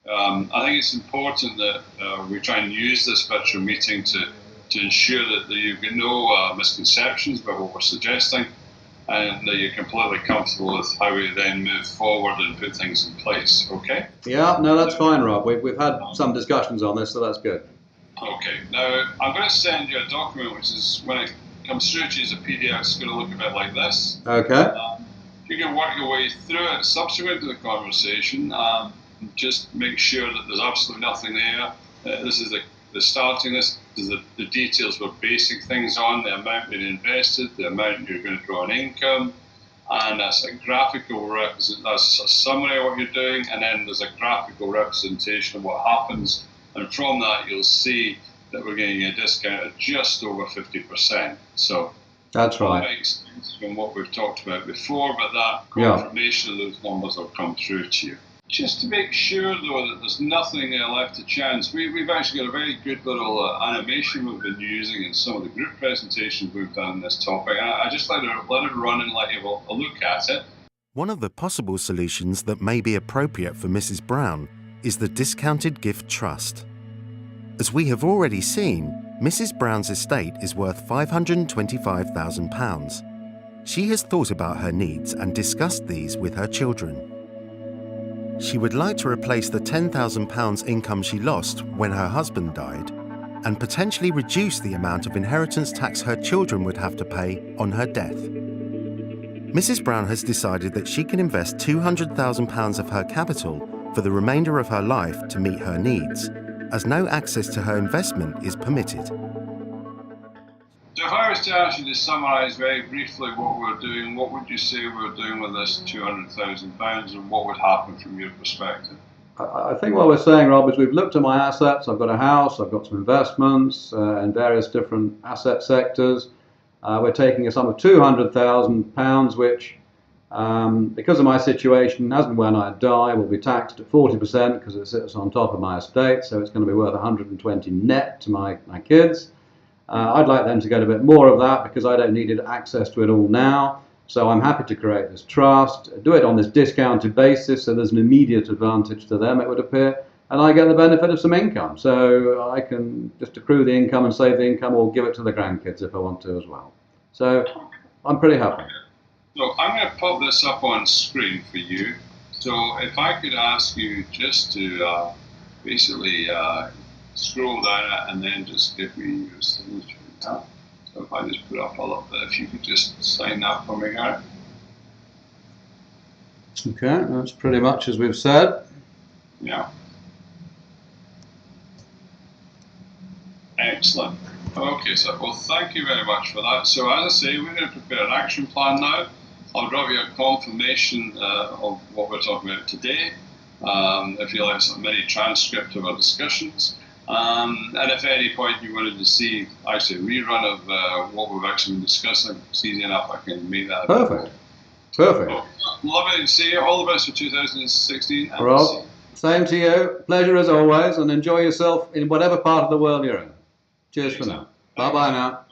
I think it's important that we try and use this virtual meeting to ensure that you've got no misconceptions about what we're suggesting, and that you're completely comfortable with how we then move forward and put things in place. Okay? Yeah, no, that's fine, Rob. We've had some discussions on this, so that's good. Okay. Now, I'm going to send you a document which is, when it comes through to you as a PDF, it's going to look a bit like this. Okay. You can work your way through it subsequent to the conversation. Just make sure that there's absolutely nothing there. This is the starting. This is the details we're basing things on, the amount being invested, the amount you're going to draw on income, and that's a graphical that's a summary of what you're doing, and then there's a graphical representation of what happens, and from that you'll see that we're getting a discount of just over 50%. So that's right. That makes sense from what we've talked about before, but that confirmation of those numbers will come through to you. Just to make sure, though, that there's nothing left to chance, we've actually got a very good little animation we've been using in some of the group presentations we've done on this topic. And I just let it run and let you have a look at it. One of the possible solutions that may be appropriate for Mrs. Brown is the discounted gift trust. As we have already seen, Mrs. Brown's estate is worth £525,000. She has thought about her needs and discussed these with her children. She would like to replace the £10,000 income she lost when her husband died and potentially reduce the amount of inheritance tax her children would have to pay on her death. Mrs. Brown has decided that she can invest £200,000 of her capital for the remainder of her life to meet her needs, as no access to her investment is permitted. So if I was to ask you to summarise very briefly what we're doing, what would you say we're doing with this £200,000, and what would happen from your perspective? I think what we're saying, Rob, is we've looked at my assets. I've got a house, I've got some investments in various different asset sectors. We're taking a sum of £200,000, which, because of my situation, as and when I die, will be taxed at 40% because it sits on top of my estate, so it's going to be worth 120 net to my kids. I'd like them to get a bit more of that because I don't need access to it all now. So I'm happy to create this trust, do it on this discounted basis, so there's an immediate advantage to them, it would appear, and I get the benefit of some income. So I can just accrue the income and save the income, or give it to the grandkids if I want to as well. So I'm pretty happy. So I'm going to pop this up on screen for you. So if I could ask you just to basically scroll down it and then just give me your signature. So if I just put up a little bit, if you could just sign that for me, Gary. Okay, that's pretty much as we've said. Yeah. Excellent. Okay, so well, thank you very much for that. So as I say, we're going to prepare an action plan now. I'll drop you a confirmation of what we're talking about today. If you like some mini transcript of our discussions. And if at any point you wanted to see actually a rerun of what we've actually been discussing, it's easy enough, I can make that available. Perfect. Well, lovely to see you. All the best for 2016. Rob, same to you. Pleasure as always, and enjoy yourself in whatever part of the world you're in. Cheers for now. Bye-bye now.